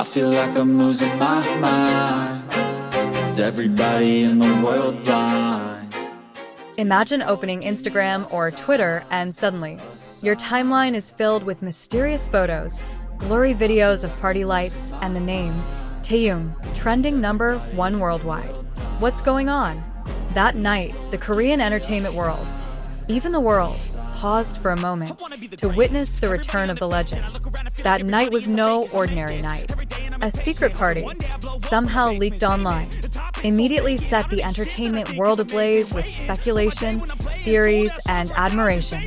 I feel like I'm losing my mind. Is everybody in the world blind? Imagine opening Instagram or Twitter and suddenly, your timeline is filled with mysterious photos, blurry videos of party lights, and the name, Taehyung, trending #1 worldwide. What's going on? That night, the Korean entertainment world, even the world, paused for a moment to witness the return of the legend. That night was no ordinary night. A secret party, somehow leaked online, immediately set the entertainment world ablaze with speculation, theories, and admiration.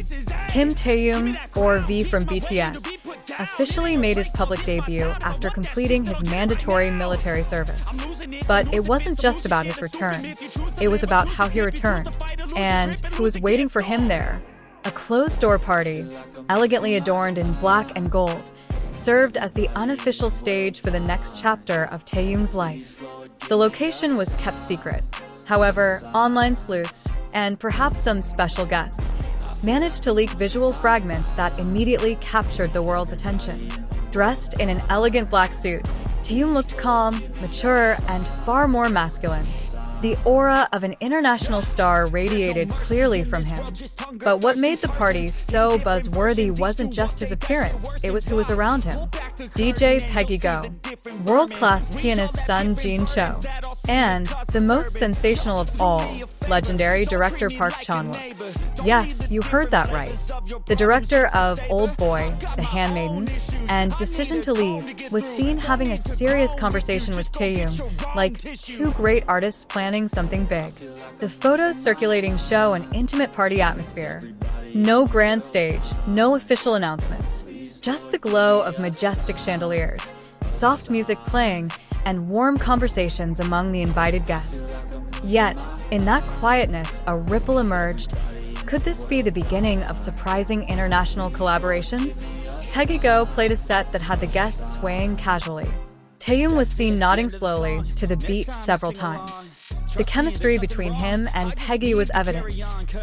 Kim Taehyung, or V from BTS, officially made his public debut after completing his mandatory military service. But it wasn't just about his return. It was about how he returned, and who was waiting for him there. A closed-door party, elegantly adorned in black and gold, served as the unofficial stage for the next chapter of Taehyung's life. The location was kept secret. However, online sleuths, and perhaps some special guests, managed to leak visual fragments that immediately captured the world's attention. Dressed in an elegant black suit, Taehyung looked calm, mature, and far more masculine. The aura of an international star radiated clearly from him. But what made the party so buzzworthy wasn't just his appearance, it was who was around him. DJ Peggy Gou, world-class pianist Seong Jin Cho, and the most sensational of all, legendary director Park Chan-wook. Yes, you heard that right. The director of Old Boy, The Handmaiden, and Decision to Leave was seen having a serious conversation with Taehyung, like two great artists planning something big. The photos circulating show an intimate party atmosphere. No grand stage, no official announcements, just the glow of majestic chandeliers, soft music playing, and warm conversations among the invited guests. Yet, in that quietness, a ripple emerged. Could this be the beginning of surprising international collaborations? Peggy Gou played a set that had the guests swaying casually. Taehyung was seen nodding slowly to the beat several times. The chemistry between him and Peggy was evident.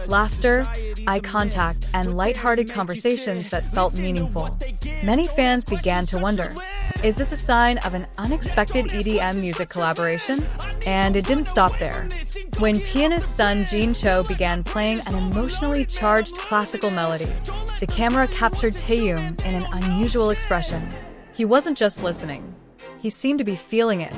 Laughter, eye contact, and lighthearted conversations that felt meaningful. Many fans began to wonder, is this a sign of an unexpected EDM music collaboration? And it didn't stop there. When pianist Seong Jin Cho began playing an emotionally charged classical melody, the camera captured Taehyung in an unusual expression. He wasn't just listening. He seemed to be feeling it.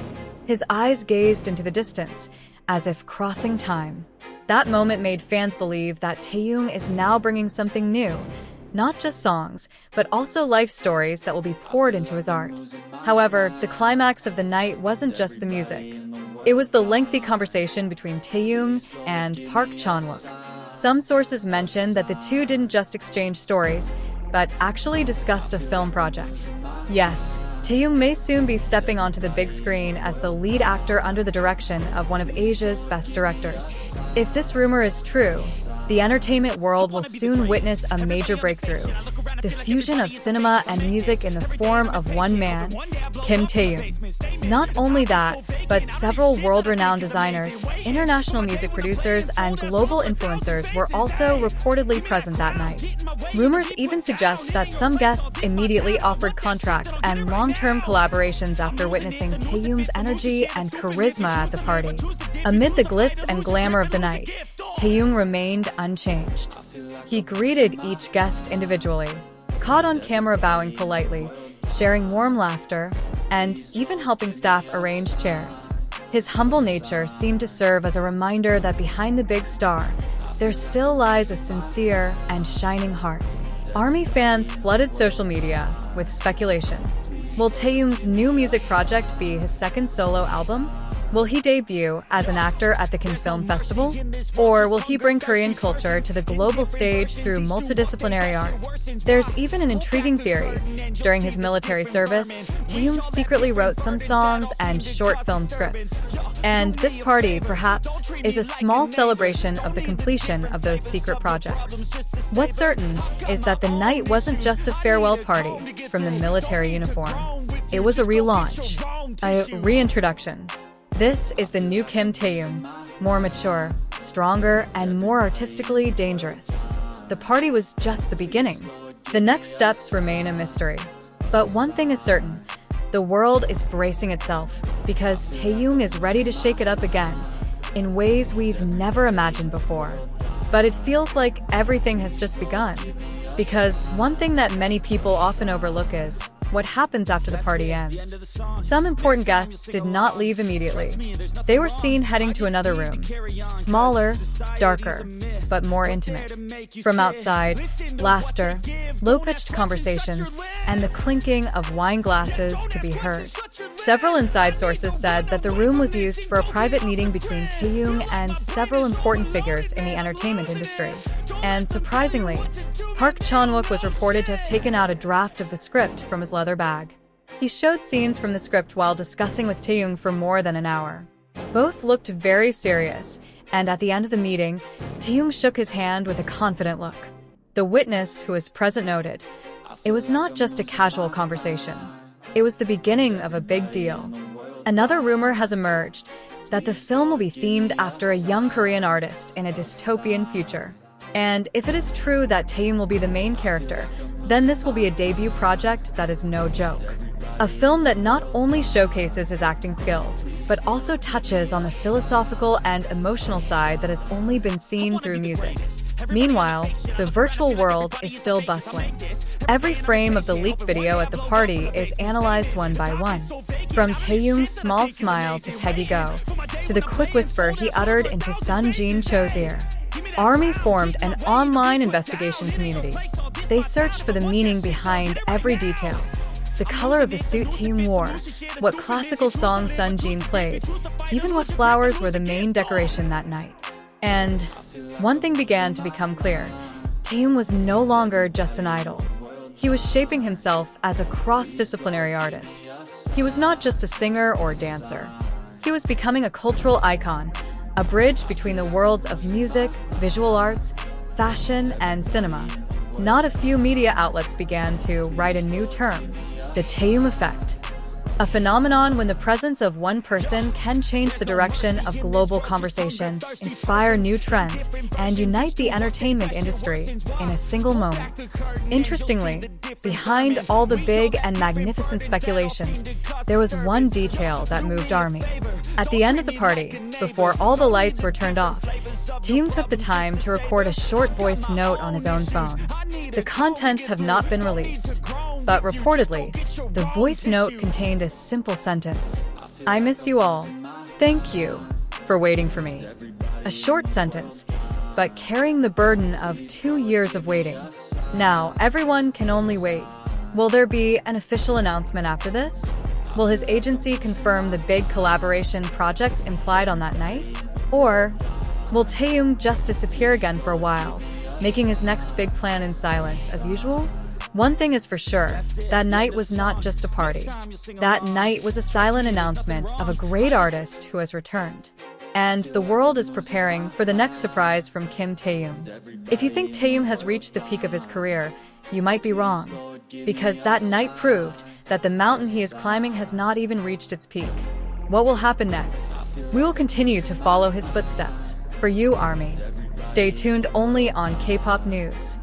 His eyes gazed into the distance, as if crossing time. That moment made fans believe that Taehyung is now bringing something new, not just songs, but also life stories that will be poured into his art. However, the climax of the night wasn't just the music. It was the lengthy conversation between Taehyung and Park Chan-wook. Some sources mention that the two didn't just exchange stories, but actually discussed a film project. Yes, Taehyung may soon be stepping onto the big screen as the lead actor under the direction of one of Asia's best directors. If this rumor is true, the entertainment world will soon witness a major breakthrough. The fusion of cinema and music in the form of one man, Kim Taehyung. Not only that, but several world-renowned designers, international music producers, and global influencers were also reportedly present that night. Rumors even suggest that some guests immediately offered contracts and long-term collaborations after witnessing Taehyung's energy and charisma at the party. Amid the glitz and glamour of the night, Taehyung remained unchanged. He greeted each guest individually, caught on camera bowing politely, sharing warm laughter, and even helping staff arrange chairs. His humble nature seemed to serve as a reminder that behind the big star, there still lies a sincere and shining heart. ARMY fans flooded social media with speculation. Will Taehyung's new music project be his second solo album? Will he debut as an actor at the Cannes Film Festival? Or will he bring Korean culture to the global stage through multidisciplinary art? There's even an intriguing theory. During his military service, Taehyung secretly wrote some songs and short film scripts. And this party, perhaps, is a small celebration of the completion of those secret projects. What's certain is that the night wasn't just a farewell party from the military uniform. It was a relaunch, a reintroduction. This is the new Kim Taehyung, more mature, stronger, and more artistically dangerous. The party was just the beginning. The next steps remain a mystery. But one thing is certain, The world is bracing itself because Taehyung is ready to shake it up again in ways we've never imagined before. But it feels like everything has just begun. Because one thing that many people often overlook is what happens after the party ends. Some important guests did not leave immediately. They were seen heading to another room, smaller, darker, but more intimate. From outside, laughter, low-pitched conversations, and the clinking of wine glasses could be heard. Several inside sources said that the room was used for a private meeting between Taehyung and several important figures in the entertainment industry. And surprisingly, Park Chan-wook was reported to have taken out a draft of the script from his leather bag. He showed scenes from the script while discussing with Taehyung for more than an hour. Both looked very serious, and at the end of the meeting, Taehyung shook his hand with a confident look. The witness who was present noted, it was not just a casual conversation. It was the beginning of a big deal. Another rumor has emerged that the film will be themed after a young Korean artist in a dystopian future. And if it is true that Taehyung will be the main character, then this will be a debut project that is no joke. A film that not only showcases his acting skills, but also touches on the philosophical and emotional side that has only been seen through music. Meanwhile, the virtual world is still bustling. Every frame of the leaked video at the party is analyzed one by one. From Taehyung's small smile to Peggy Gou, to the quick whisper he uttered into Seong Jin Cho's ear. ARMY formed an online investigation community. They searched for the meaning behind every detail. The color of the suit Taehyung wore, what classical song Seong Jin played, even what flowers were the main decoration that night. And one thing began to become clear. Taehyung was no longer just an idol. He was shaping himself as a cross-disciplinary artist. He was not just a singer or dancer. He was becoming a cultural icon, a bridge between the worlds of music, visual arts, fashion, and cinema. Not a few media outlets began to write a new term, the Taehyung effect. A phenomenon when the presence of one person can change the direction of global conversation, inspire new trends, and unite the entertainment industry in a single moment. Interestingly, behind all the big and magnificent speculations, there was one detail that moved ARMY. At the end of the party, before all the lights were turned off, Taehyung took the time to record a short voice note on his own phone. The contents have not been released, but reportedly, the voice note contained a simple sentence. I miss you all. Thank you for waiting for me. A short sentence, but carrying the burden of 2 years of waiting. Now, everyone can only wait. Will there be an official announcement after this? Will his agency confirm the big collaboration projects implied on that night? Or will Taehyung just disappear again for a while, making his next big plan in silence as usual? One thing is for sure, that night was not just a party. That night was a silent announcement of a great artist who has returned. And the world is preparing for the next surprise from Kim Taehyung. If you think Taehyung has reached the peak of his career, you might be wrong. Because that night proved that the mountain he is climbing has not even reached its peak. What will happen next? We will continue to follow his footsteps. For you, ARMY. Stay tuned only on K-pop News.